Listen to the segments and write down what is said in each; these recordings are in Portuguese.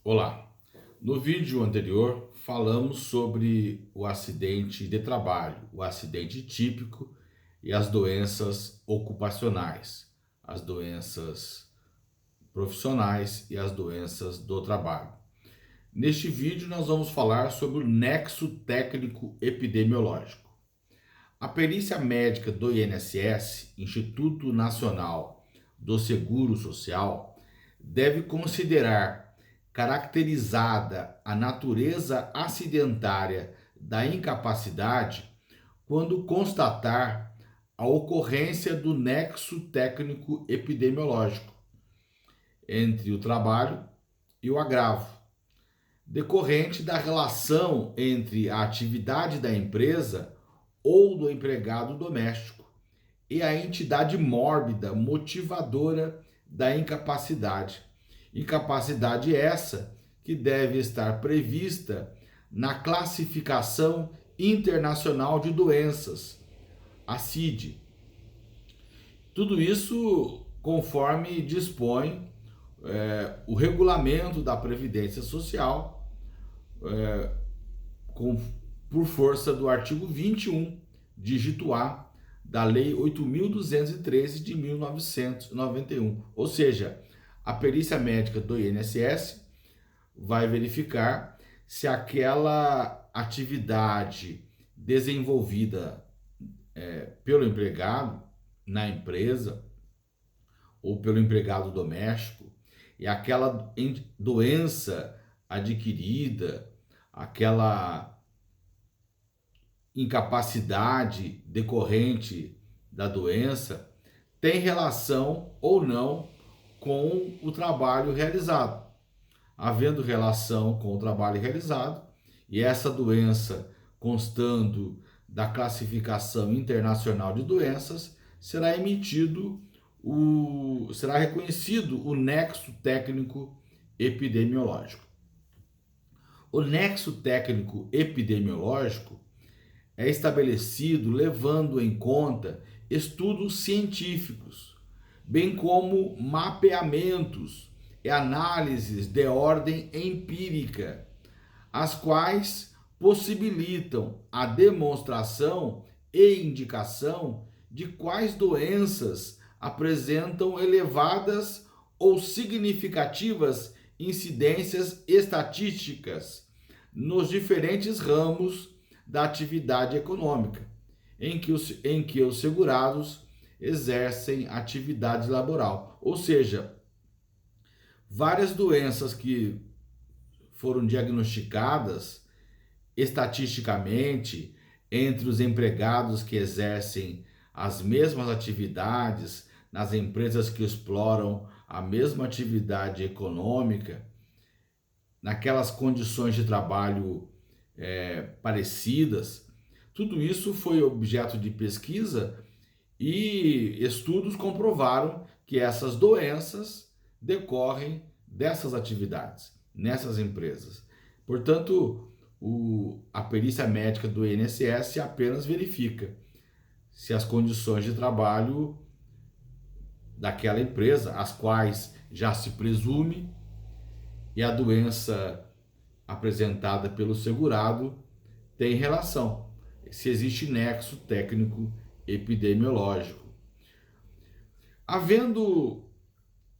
Olá, no vídeo anterior falamos sobre o acidente de trabalho, o acidente típico e as doenças ocupacionais, as doenças profissionais e as doenças do trabalho. Neste vídeo nós vamos falar sobre o nexo técnico epidemiológico. A perícia médica do INSS, Instituto Nacional do Seguro Social, deve considerar caracterizada a natureza acidentária da incapacidade quando constatar a ocorrência do nexo técnico epidemiológico entre o trabalho e o agravo, decorrente da relação entre a atividade da empresa ou do empregado doméstico e a entidade mórbida motivadora da incapacidade. Incapacidade essa que deve estar prevista na Classificação Internacional de Doenças, a CID. Tudo isso conforme dispõe o regulamento da Previdência Social, por força do artigo 21, dígito A, da Lei 8.213 de 1991. Ou seja, a perícia médica do INSS vai verificar se aquela atividade desenvolvida pelo empregado na empresa ou pelo empregado doméstico e aquela doença adquirida, aquela incapacidade decorrente da doença tem relação ou não com o trabalho realizado. Havendo relação com o trabalho realizado e essa doença constando da classificação internacional de doenças, será reconhecido o nexo técnico epidemiológico. O nexo técnico epidemiológico é estabelecido levando em conta estudos científicos, bem como mapeamentos e análises de ordem empírica, as quais possibilitam a demonstração e indicação de quais doenças apresentam elevadas ou significativas incidências estatísticas nos diferentes ramos da atividade econômica, em que os segurados exercem atividade laboral. Ou seja, várias doenças que foram diagnosticadas estatisticamente entre os empregados que exercem as mesmas atividades nas empresas que exploram a mesma atividade econômica, naquelas condições de trabalho parecidas, tudo isso foi objeto de pesquisa e estudos comprovaram que essas doenças decorrem dessas atividades, nessas empresas. Portanto, a perícia médica do INSS apenas verifica se as condições de trabalho daquela empresa, as quais já se presume, e a doença apresentada pelo segurado tem relação, se existe nexo técnico epidemiológico. Havendo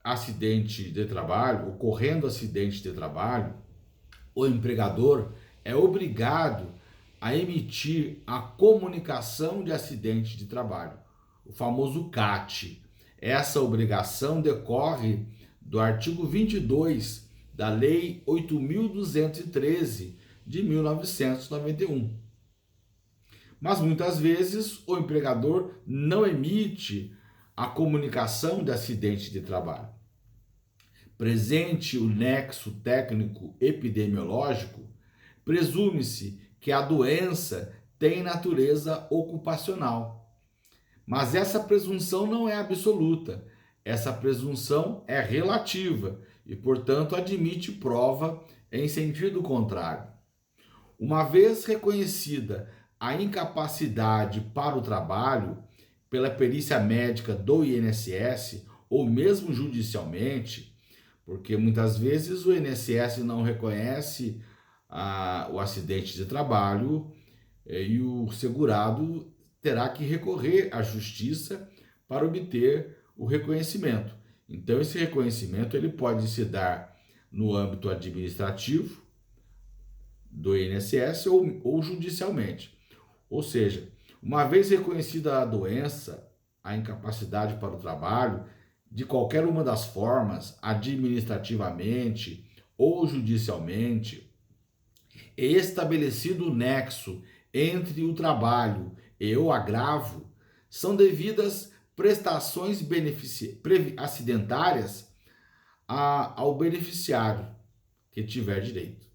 acidente de trabalho, ocorrendo acidente de trabalho, o empregador é obrigado a emitir a comunicação de acidente de trabalho, o famoso CAT. Essa obrigação decorre do artigo 22 da Lei 8.213 de 1991. Mas muitas vezes o empregador não emite a comunicação de acidente de trabalho. Presente o nexo técnico epidemiológico, presume-se que a doença tem natureza ocupacional. Mas essa presunção não é absoluta. Essa presunção é relativa e, portanto, admite prova em sentido contrário. Uma vez reconhecida a incapacidade para o trabalho pela perícia médica do INSS ou mesmo judicialmente, porque muitas vezes o INSS não reconhece o acidente de trabalho e o segurado terá que recorrer à justiça para obter o reconhecimento. Então, esse reconhecimento ele pode se dar no âmbito administrativo do INSS ou judicialmente. Ou seja, uma vez reconhecida a doença, a incapacidade para o trabalho, de qualquer uma das formas, administrativamente ou judicialmente, é estabelecido o nexo entre o trabalho e o agravo, são devidas prestações acidentárias ao beneficiário que tiver direito.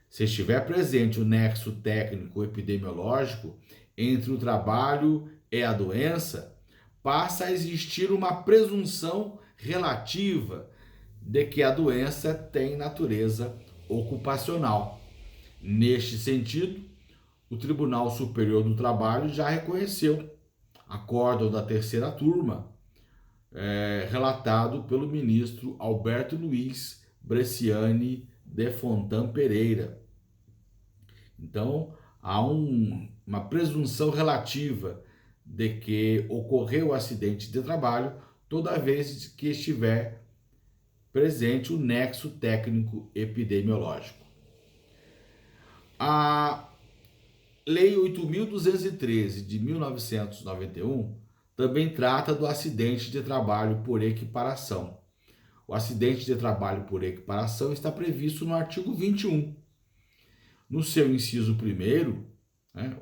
Se estiver presente o nexo técnico epidemiológico entre o trabalho e a doença, passa a existir uma presunção relativa de que a doença tem natureza ocupacional. Neste sentido, o Tribunal Superior do Trabalho já reconheceu acórdão da terceira turma, relatado pelo ministro Alberto Luiz Bresciani de Fontan Pereira. Então, há uma presunção relativa de que ocorreu o acidente de trabalho toda vez que estiver presente o nexo técnico epidemiológico. A Lei 8.213 de 1991 também trata do acidente de trabalho por equiparação. O acidente de trabalho por equiparação está previsto no artigo 21. No seu inciso 1º,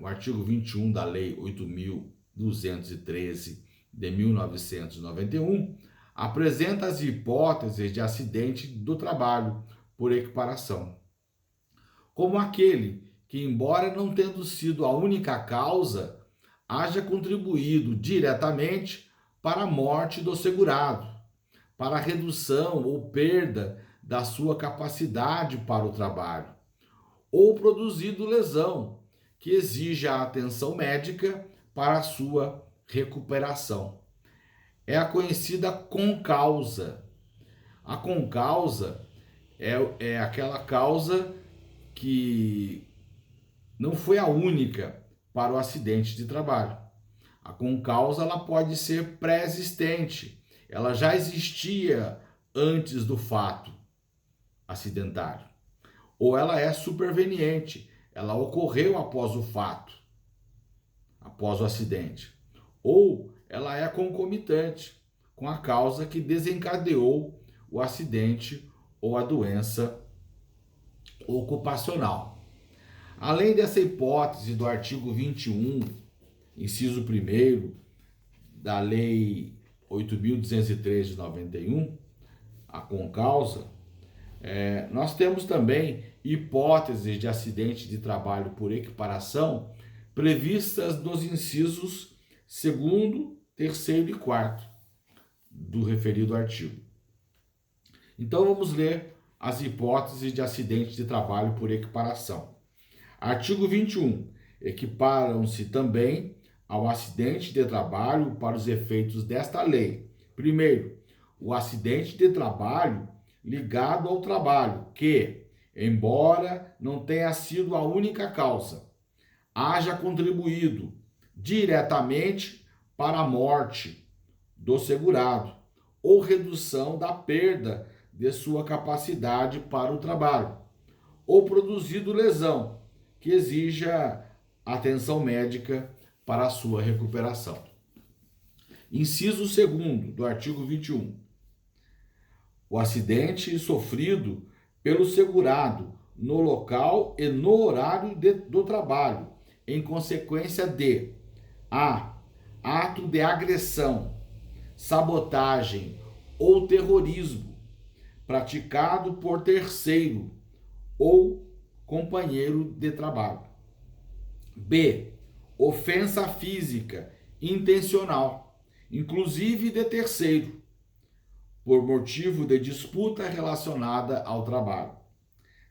o artigo 21 da Lei 8.213 de 1991, apresenta as hipóteses de acidente do trabalho por equiparação, como aquele que, embora não tendo sido a única causa, haja contribuído diretamente para a morte do segurado, para a redução ou perda da sua capacidade para o trabalho, ou produzido lesão que exija a atenção médica para a sua recuperação. É a conhecida concausa. A concausa é aquela causa que não foi a única para o acidente de trabalho. A concausa ela pode ser pré-existente, ela já existia antes do fato acidentário. Ou ela é superveniente, ela ocorreu após o fato, após o acidente. Ou ela é concomitante com a causa que desencadeou o acidente ou a doença ocupacional. Além dessa hipótese do artigo 21, inciso 1º da Lei 8.203 de 91, a concausa, nós temos também hipóteses de acidente de trabalho por equiparação previstas nos incisos 2º, 3º e 4º do referido artigo. Então vamos ler as hipóteses de acidente de trabalho por equiparação. Artigo 21. Equiparam-se também ao acidente de trabalho para os efeitos desta lei. Primeiro, o acidente de trabalho ligado ao trabalho que, embora não tenha sido a única causa, haja contribuído diretamente para a morte do segurado ou redução da perda de sua capacidade para o trabalho, ou produzido lesão que exija atenção médica para a sua recuperação. Inciso 2º do artigo 21. O acidente sofrido pelo segurado no local e no horário do trabalho, em consequência de a. Ato de agressão, sabotagem ou terrorismo praticado por terceiro ou companheiro de trabalho. B. Ofensa física intencional, inclusive de terceiro, por motivo de disputa relacionada ao trabalho.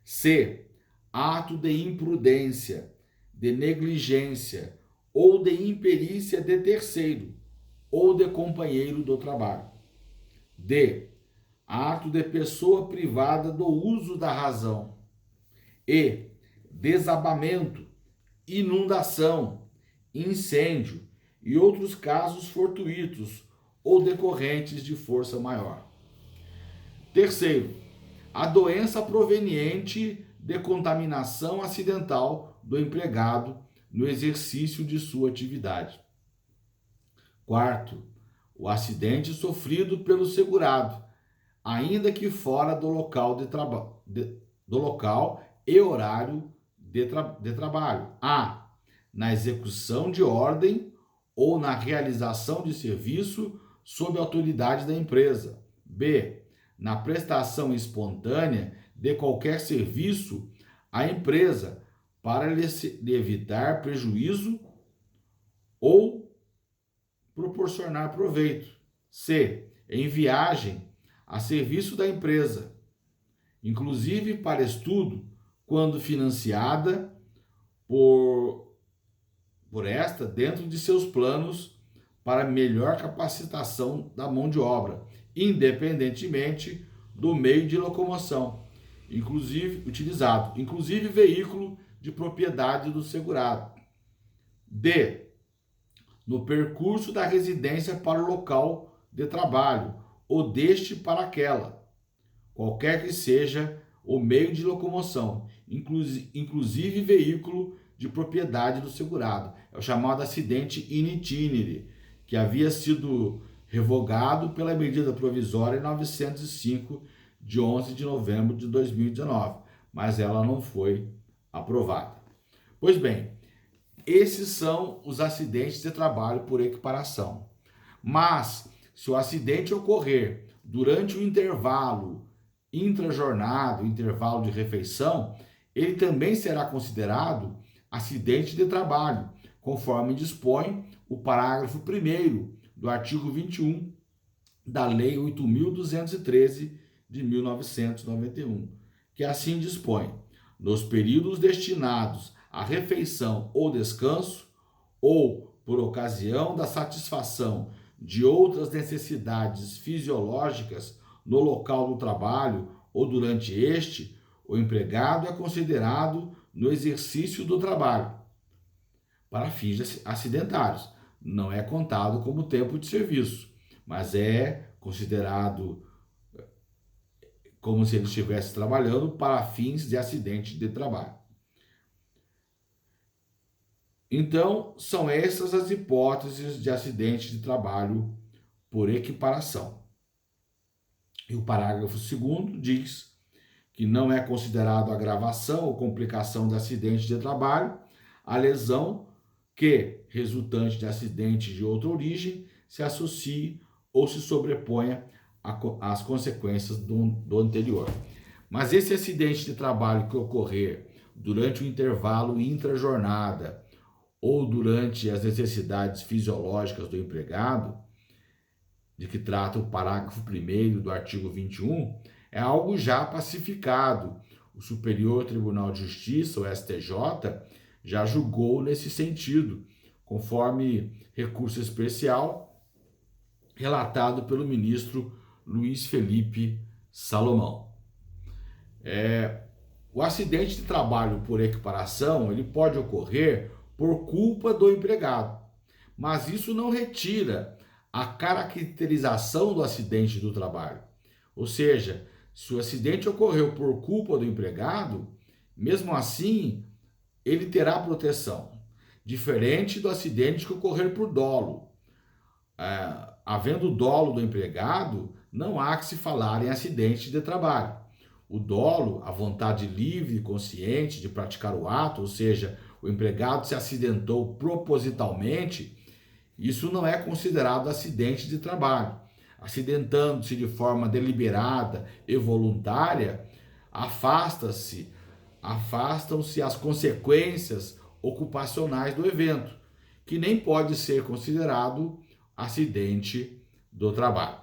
C. Ato de imprudência, de negligência ou de imperícia de terceiro ou de companheiro do trabalho. D. ato de pessoa privada do uso da razão. E desabamento, inundação, incêndio e outros casos fortuitos ou decorrentes de força maior. Terceiro, a doença proveniente de contaminação acidental do empregado no exercício de sua atividade. Quarto, o acidente sofrido pelo segurado, ainda que fora do local do local e horário de trabalho. A, na execução de ordem ou na realização de serviço sob autoridade da empresa. B, na prestação espontânea de qualquer serviço à empresa para lhe evitar prejuízo ou proporcionar proveito. C, em viagem a serviço da empresa, inclusive para estudo, quando financiada por esta dentro de seus planos para melhor capacitação da mão de obra, independentemente do meio de locomoção, inclusive veículo de propriedade do segurado. D, no percurso da residência para o local de trabalho ou deste para aquela, qualquer que seja o meio de locomoção, inclusive veículo de propriedade do segurado. É o chamado acidente in itinere, que havia sido revogado pela medida provisória 905 de 11 de novembro de 2019, mas ela não foi aprovada. Pois bem, esses são os acidentes de trabalho por equiparação. Mas, se o acidente ocorrer durante o intervalo intrajornada, o intervalo de refeição, ele também será considerado acidente de trabalho, conforme dispõe o parágrafo 1º do artigo 21 da Lei 8.213 de 1991, que assim dispõe: nos períodos destinados à refeição ou descanso, ou por ocasião da satisfação de outras necessidades fisiológicas no local do trabalho ou durante este, o empregado é considerado no exercício do trabalho para fins acidentários. Não é contado como tempo de serviço, mas é considerado como se ele estivesse trabalhando para fins de acidente de trabalho. Então, são essas as hipóteses de acidente de trabalho por equiparação. E o parágrafo 2º diz que não é considerado agravação ou complicação de acidente de trabalho a lesão que, resultante de acidente de outra origem, se associe ou se sobreponha às consequências do anterior. Mas esse acidente de trabalho que ocorrer durante o intervalo intrajornada ou durante as necessidades fisiológicas do empregado, de que trata o parágrafo 1º do artigo 21, é algo já pacificado. O Superior Tribunal de Justiça, o STJ, já julgou nesse sentido, conforme recurso especial relatado pelo ministro Luiz Felipe Salomão. O acidente de trabalho por equiparação, ele pode ocorrer por culpa do empregado, mas isso não retira a caracterização do acidente do trabalho. Ou seja, se o acidente ocorreu por culpa do empregado, mesmo assim, ele terá proteção, diferente do acidente que ocorrer por dolo. Havendo dolo do empregado, não há que se falar em acidente de trabalho. O dolo, a vontade livre e consciente de praticar o ato, ou seja, o empregado se acidentou propositalmente, isso não é considerado acidente de trabalho. Acidentando-se de forma deliberada e voluntária, afastam-se as consequências ocupacionais do evento, que nem pode ser considerado acidente do trabalho.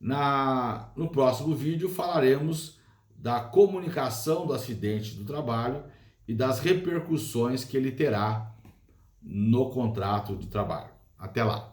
No próximo vídeo falaremos da comunicação do acidente do trabalho e das repercussões que ele terá no contrato de trabalho. Até lá!